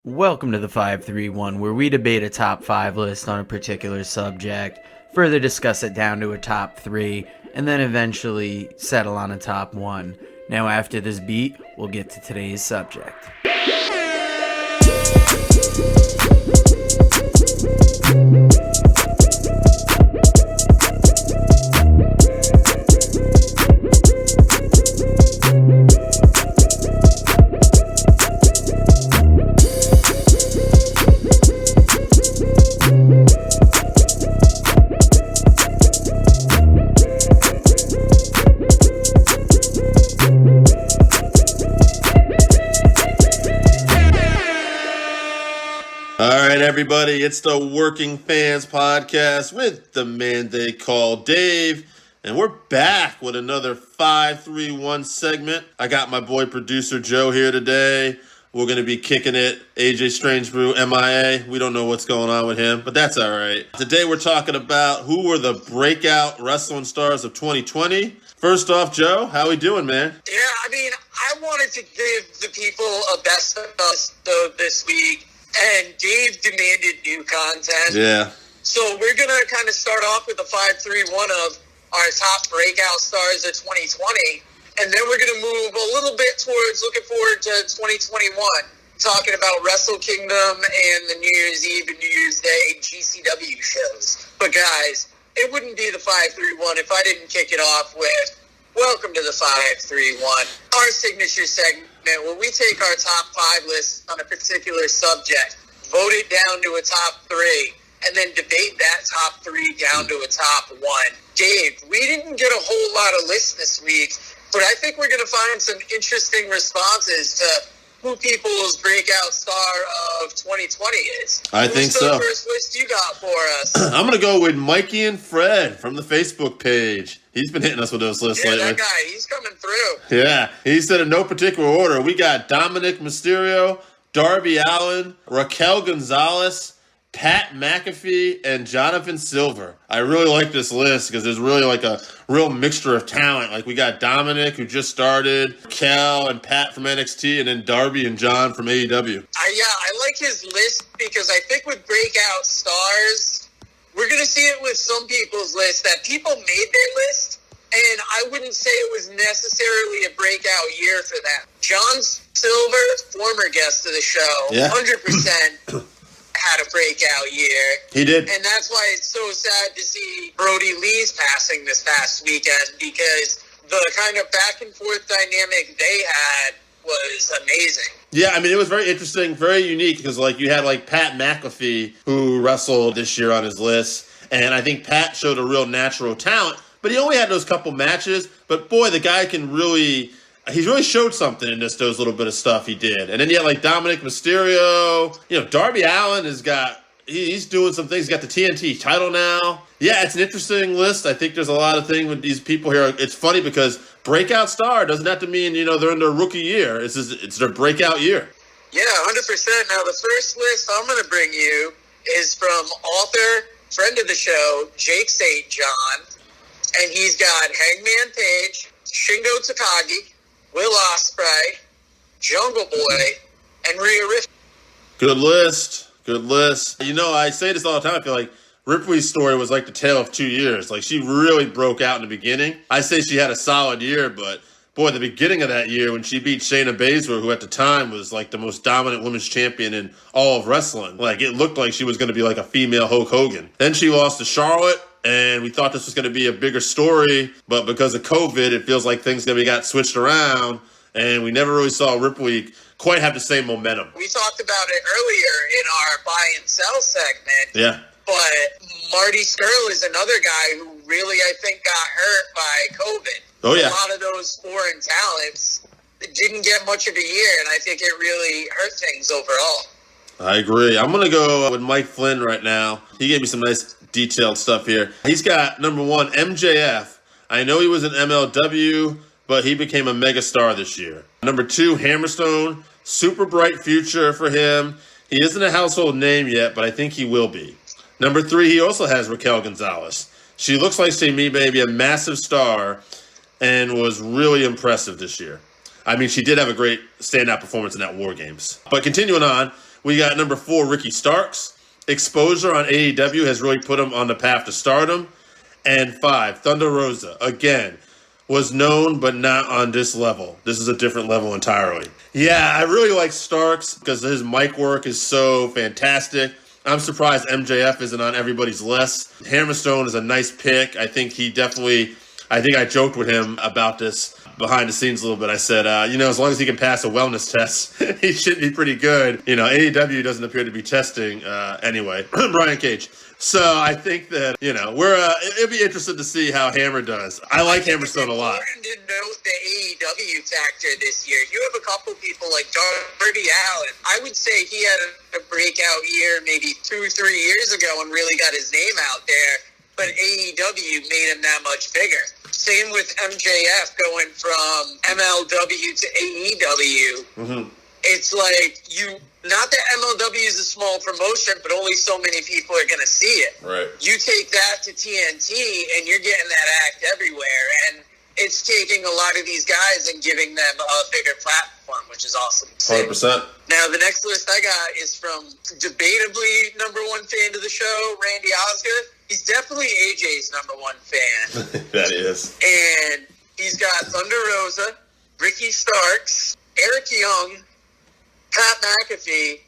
Welcome to the 531, where we debate a top 5 list on a particular subject, further discuss it down to a top 3, and then eventually settle on a top 1. Now after this beat, we'll get to today's subject. Everybody, it's the Working Fans Podcast with the man they call Dave, and we're back with another 531 segment. I got my boy producer Joe here today. We're going to be kicking it. AJ Strangebrew, MIA. We don't know what's going on with him, but that's all right. Today we're talking about who were the breakout wrestling stars of 2020. First off, Joe, how we doing, man? Yeah, I wanted to give the people a best of us this week. And Dave demanded new content. Yeah. So we're going to kind of start off with the 531 of our top breakout stars of 2020. And then we're going to move a little bit towards looking forward to 2021. Talking about Wrestle Kingdom and the New Year's Eve and New Year's Day GCW shows. But guys, it wouldn't be the 531 if I didn't kick it off with welcome to the 531, our signature segment where we take our top 5 lists on a particular subject, vote it down to a top 3, and then debate that top 3 down to a top 1. Dave, we didn't get a whole lot of lists this week, but I think we're going to find some interesting responses to who people's breakout star of 2020 is. I think so. Who's the first list you got for us? I'm going to go with Mikey and Fred from the Facebook page. He's been hitting us with those lists lately. Yeah, that guy, he's coming through. Yeah, he said in no particular order. We got Dominic Mysterio, Darby Allin, Raquel Gonzalez, Pat McAfee, and Jonathan Silver. I really like this list because there's really like a real mixture of talent. Like we got Dominic, who just started, Raquel and Pat from NXT, and then Darby and John from AEW. I like his list because I think with breakout stars, we're going to see it with some people's list that people made their list, and I wouldn't say it was necessarily a breakout year for them. John Silver, former guest of the show, 100%. Had a breakout year. He did. And that's why it's so sad to see Brody Lee's passing this past weekend, because the kind of back and forth dynamic they had was amazing. Yeah, I mean, it was very interesting, very unique, because like you had like Pat McAfee, who wrestled this year on his list, and I think Pat showed a real natural talent, but he only had those couple matches, but boy, the guy can really... He's really showed something in those little bit of stuff he did. And then you had like Dominic Mysterio. You know, Darby Allin he's doing some things. He's got the TNT title now. Yeah, it's an interesting list. I think there's a lot of things with these people here. It's funny because breakout star doesn't have to mean, they're in their rookie year. It's their breakout year. Yeah, 100%. Now, the first list I'm going to bring you is from author, friend of the show, Jake St. John. And he's got Hangman Page, Shingo Takagi, Will Ospreay, Jungle Boy, and Rhea Ripley. Good list. I say this all the time. I feel like Ripley's story was like the tale of 2 years. Like, she really broke out in the beginning. I say she had a solid year, but boy, the beginning of that year when she beat Shayna Baszler, who at the time was like the most dominant women's champion in all of wrestling, like it looked like she was going to be like a female Hulk Hogan. Then she lost to Charlotte. And we thought this was going to be a bigger story, but because of COVID, it feels like things got switched around, and we never really saw Ripley quite have the same momentum. We talked about it earlier in our buy and sell segment. Yeah. But Marty Scurll is another guy who really, I think, got hurt by COVID. Oh, yeah. A lot of those foreign talents didn't get much of a year, and I think it really hurt things overall. I agree. I'm going to go with Mike Flynn right now. He gave me some nice detailed stuff here. He's got number 1, MJF. I know he was an MLW, but he became a megastar this year. Number 2, Hammerstone. Super bright future for him. He isn't a household name yet, but I think he will be. Number 3, he also has Raquel Gonzalez. She looks like she may be a massive star and was really impressive this year. I mean, she did have a great standout performance in that War Games. But continuing on, We got number 4, Ricky Starks. Exposure on AEW has really put him on the path to stardom. And 5, Thunder Rosa, again, was known but not on this level. This is a different level entirely. Yeah, I really like Starks because his mic work is so fantastic. I'm surprised MJF isn't on everybody's list. Hammerstone is a nice pick. I think I joked with him about this behind the scenes a little bit. I said, as long as he can pass a wellness test, he should be pretty good. AEW doesn't appear to be testing anyway. Brian Cage. So I think that, it'd be interesting to see how Hammer does. I like Hammerstone a lot. It's important to note the AEW factor this year. You have a couple people like Darby Allin. I would say he had a breakout year maybe 2-3 years ago and really got his name out there. But AEW made him that much bigger. Same with MJF going from MLW to AEW. Mm-hmm. It's like not that MLW is a small promotion, but only so many people are going to see it. Right. You take that to TNT, and you're getting that act everywhere. And it's taking a lot of these guys and giving them a bigger platform, which is awesome. 100%. Now, the next list I got is from debatably number 1 fan of the show, Randy Osgood. He's definitely AJ's number 1 fan. That is. And he's got Thunder Rosa, Ricky Starks, Eric Young, Pat McAfee,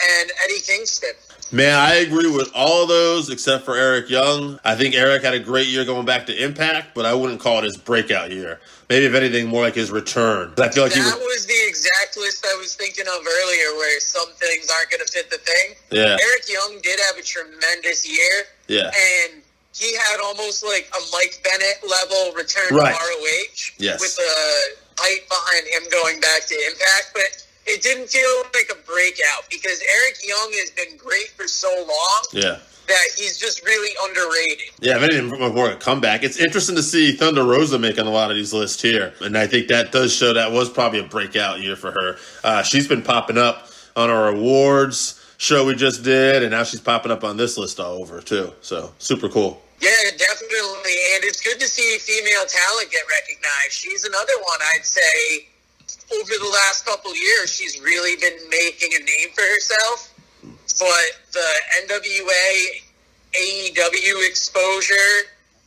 and Eddie Kingston. Man, I agree with all of those except for Eric Young. I think Eric had a great year going back to Impact, but I wouldn't call it his breakout year. Maybe, if anything, more like his return. I feel like that was the exact list I was thinking of earlier, where some things aren't going to fit the thing. Yeah. Eric Young did have a tremendous year. Yeah. And he had almost like a Mike Bennett level return right. to ROH. Yes. With the hype behind him going back to Impact. But it didn't feel like a breakout because Eric Young has been great for so long. Yeah. That he's just really underrated. Yeah, if anything, more a comeback. It's interesting to see Thunder Rosa making a lot of these lists here. And I think that does show that was probably a breakout year for her. She's been popping up on our awards show we just did, and now she's popping up on this list all over, too. So, super cool. Yeah, definitely. And it's good to see female talent get recognized. She's another one, I'd say, over the last couple years, she's really been making a name for herself. But the NWA, AEW exposure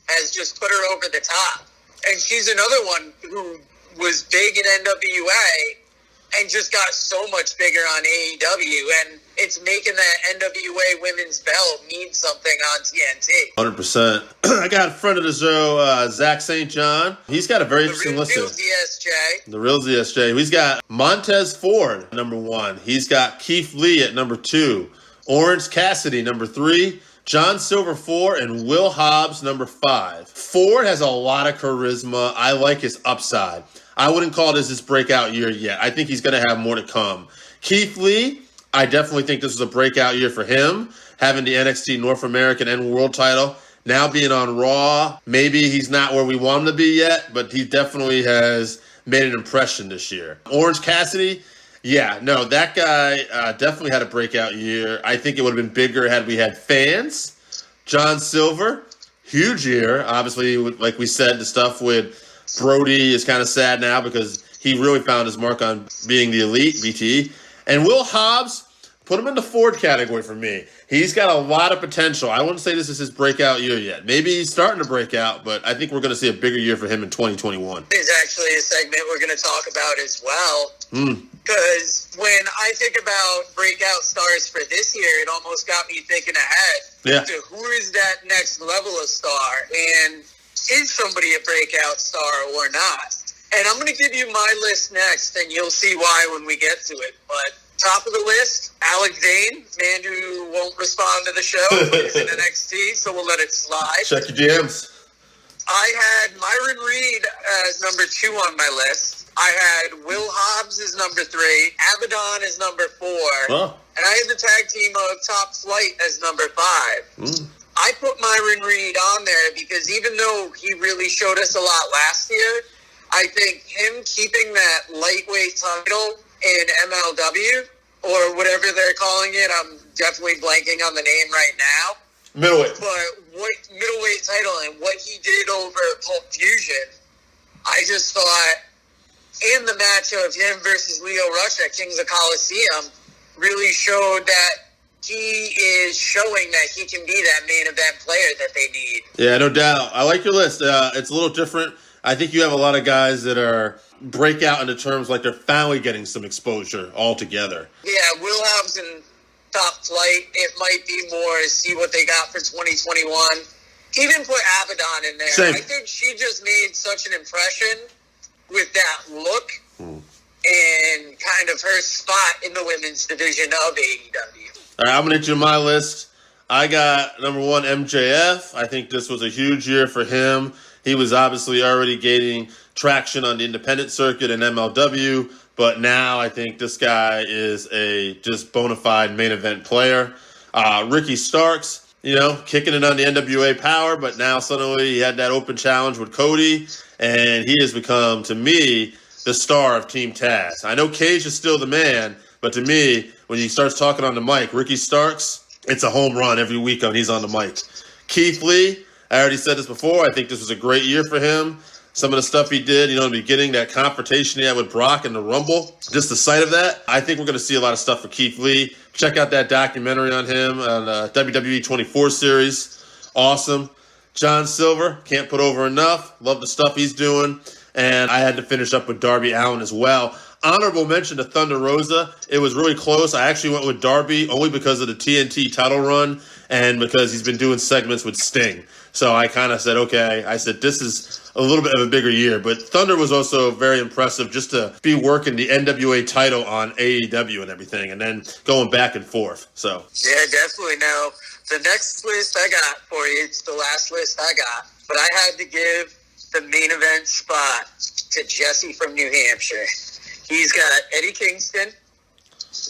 has just put her over the top. And she's another one who was big in NWA and just got so much bigger on AEW. And it's making that NWA women's belt mean something on TNT. 100%. I got in front of the show, Zach St. John. He's got a very interesting list. The real ZSJ. The real ZSJ. He's got Montez Ford, number 1. He's got Keith Lee at number 2. Orange Cassidy, number 3. John Silver, 4. And Will Hobbs, number 5. Ford has a lot of charisma. I like his upside. I wouldn't call this his breakout year yet. I think he's going to have more to come. Keith Lee, I definitely think this is a breakout year for him, having the NXT North American and World title. Now being on Raw, maybe he's not where we want him to be yet, but he definitely has made an impression this year. Orange Cassidy, yeah, no, that guy definitely had a breakout year. I think it would have been bigger had we had fans. John Silver, huge year. Obviously, like we said, the stuff with Brody is kind of sad now because he really found his mark on being the elite, BTE. And Will Hobbs, put him in the Ford category for me. He's got a lot of potential. I wouldn't say this is his breakout year yet. Maybe he's starting to break out, but I think we're going to see a bigger year for him in 2021. There's actually a segment we're going to talk about as well. Because when I think about breakout stars for this year, it almost got me thinking ahead to who is that next level of star, and is somebody a breakout star or not? And I'm going to give you my list next, and you'll see why when we get to it. But top of the list, Alex Zane, man who won't respond to the show, but he's in NXT, so we'll let it slide. Check your DMs. I had Myron Reed as number 2 on my list. I had Will Hobbs as number 3, Abaddon as number 4, and I had the tag team of Top Flight as number 5. I put Myron Reed on there because even though he really showed us a lot last year, I think him keeping that lightweight title in MLW, or whatever they're calling it, I'm definitely blanking on the name right now. Middleweight. But what middleweight title and what he did over Pulp Fusion, I just thought in the match of him versus Leo Rush at Kings of Coliseum, really showed that he is showing that he can be that main event player that they need. Yeah, no doubt. I like your list. It's a little different. I think you have a lot of guys that are breakout into terms like they're finally getting some exposure altogether. Yeah, Will Hobbs in top flight. It might be more see what they got for 2021. Even put Abaddon in there. Same. I think she just made such an impression with that look and kind of her spot in the women's division of AEW. All right, I'm going to hit you my list. I got number 1, MJF. I think this was a huge year for him. He was obviously already gaining traction on the independent circuit and MLW, but now I think this guy is a just bona fide main event player. Ricky Starks, kicking it on the NWA power, but now suddenly he had that open challenge with Cody, and he has become, to me, the star of Team Taz. I know Cage is still the man, but to me, when he starts talking on the mic, Ricky Starks, it's a home run every week when he's on the mic. Keith Lee, I already said this before, I think this was a great year for him. Some of the stuff he did, in the beginning, that confrontation he had with Brock in the Rumble, just the sight of that, I think we're going to see a lot of stuff for Keith Lee. Check out that documentary on him on WWE 24 series. Awesome. John Silver, can't put over enough. Love the stuff he's doing. And I had to finish up with Darby Allin as well. Honorable mention to Thunder Rosa. It was really close. I actually went with Darby only because of the TNT title run and because he's been doing segments with Sting. So I kind of said, okay, this is a little bit of a bigger year. But Thunder was also very impressive just to be working the NWA title on AEW and everything and then going back and forth. So yeah, definitely. Now, the next list I got for you, it's the last list I got, but I had to give the main event spot to Jesse from New Hampshire. He's got Eddie Kingston,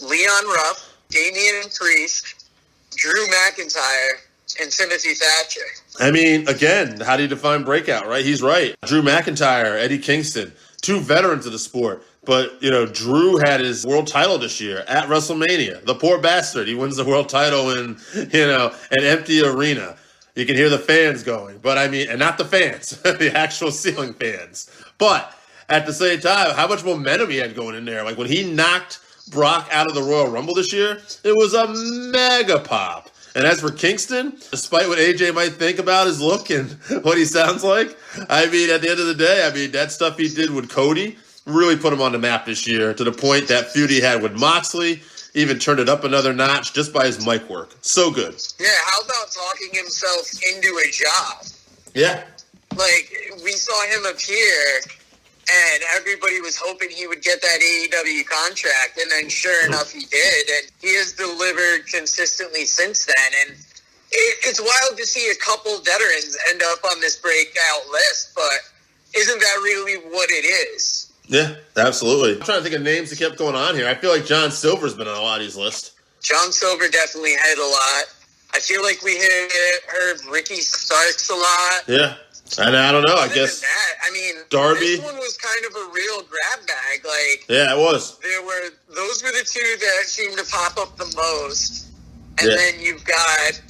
Leon Ruff, Damian Priest, Drew McIntyre, and Timothy Thatcher. I mean, again, how do you define breakout, right? He's right. Drew McIntyre, Eddie Kingston, 2 veterans of the sport. But, Drew had his world title this year at WrestleMania. The poor bastard. He wins the world title in, an empty arena. You can hear the fans going. But, and not the fans, the actual ceiling fans. But at the same time, how much momentum he had going in there. Like, when he knocked Brock out of the Royal Rumble this year, it was a mega pop. And as for Kingston, despite what AJ might think about his look and what he sounds like, at the end of the day, that stuff he did with Cody really put him on the map this year to the point that feud he had with Moxley even turned it up another notch just by his mic work. So good. Yeah, how about talking himself into a job? Yeah. Like, we saw him appear, and everybody was hoping he would get that AEW contract, and then sure enough he did, and he has delivered consistently since then, and it's wild to see a couple veterans end up on this breakout list, but isn't that really what it is? Yeah, absolutely. I'm trying to think of names that kept going on here. I feel like John Silver's been on a lot of these lists. John Silver definitely had a lot. I feel like we heard Ricky Starks a lot. Yeah. And I don't know, I guess that, Darby. This one was kind of a real grab bag. Yeah, it was. Those were the 2 that seemed to pop up the most. And then you've got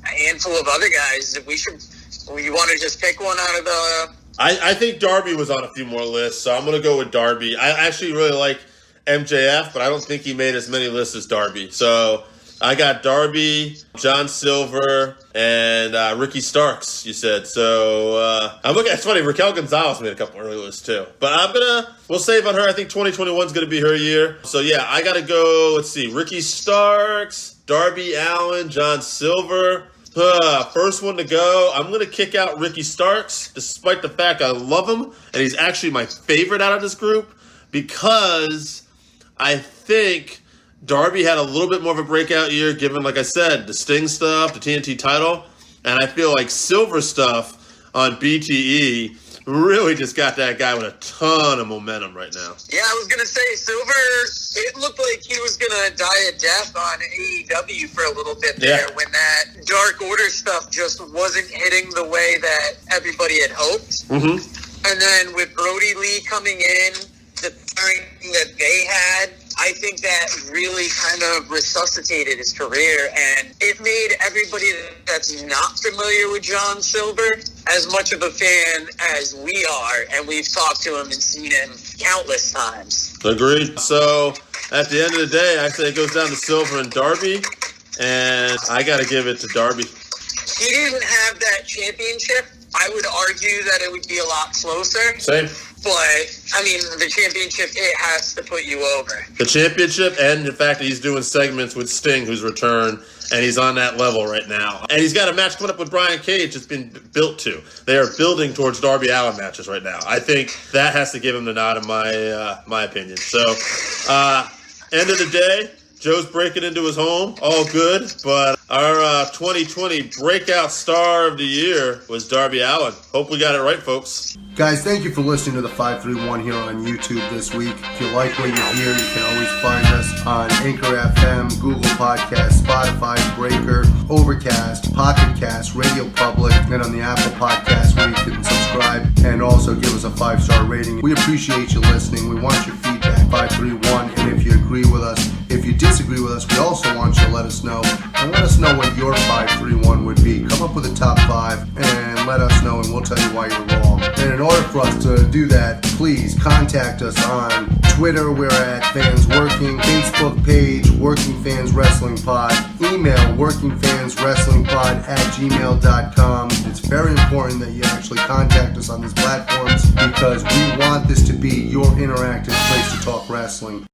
a handful of other guys. You want to just pick one out of the... I think Darby was on a few more lists, so I'm going to go with Darby. I actually really like MJF, but I don't think he made as many lists as Darby. So I got Darby, John Silver, and Ricky Starks, you said. So I'm looking. It's funny, Raquel Gonzalez made a couple early lists too. But we'll save on her. I think 2021 is going to be her year. So yeah, I got to go, let's see, Ricky Starks, Darby Allin, John Silver. First one to go. I'm going to kick out Ricky Starks, despite the fact I love him, and he's actually my favorite out of this group, because I think Darby had a little bit more of a breakout year, given, like I said, the Sting stuff, the TNT title, and I feel like Silver stuff on BTE really just got that guy with a ton of momentum right now. Yeah, I was going to say, Silver, it looked like he was going to die a death on AEW for a little bit there when that Dark Order stuff just wasn't hitting the way that everybody had hoped. Mm-hmm. And then with Brody Lee coming in, the pairing that they had, I think that really kind of resuscitated his career, and it made everybody that's not familiar with John Silver as much of a fan as we are, and we've talked to him and seen him countless times. Agreed. So at the end of the day, I say it goes down to Silver and Darby, and I got to give it to Darby. He didn't have that championship. I would argue that it would be a lot closer. Same. But, I mean, the championship, it has to put you over. The championship and the fact that he's doing segments with Sting, who's returned, and he's on that level right now. And he's got a match coming up with Brian Cage that's been built to. They are building towards Darby Allin matches right now. I think that has to give him the nod in my opinion. So, end of the day, Joe's breaking into his home, all good, but our 2020 breakout star of the year was Darby Allin. Hope we got it right, folks. Guys, thank you for listening to the 531 here on YouTube this week. If you like what you hear, you can always find us on Anchor FM, Google Podcasts, Spotify, Breaker, Overcast, Pocket Cast, Radio Public, and on the Apple Podcast where you can subscribe and also give us a 5-star rating. We appreciate you listening. We want your feedback, 531, and if you agree with us, if you disagree with us, we also want you to let us know, and let us know what your 531 would be. Come up with a top 5 and let us know, and we'll tell you why you're wrong. And in order for us to do that, please contact us on Twitter. We're at Fans Working. Facebook page, Working Fans Wrestling Pod. Email workingfanswrestlingpod@gmail.com. It's very important that you actually contact us on these platforms because we want this to be your interactive place to talk wrestling.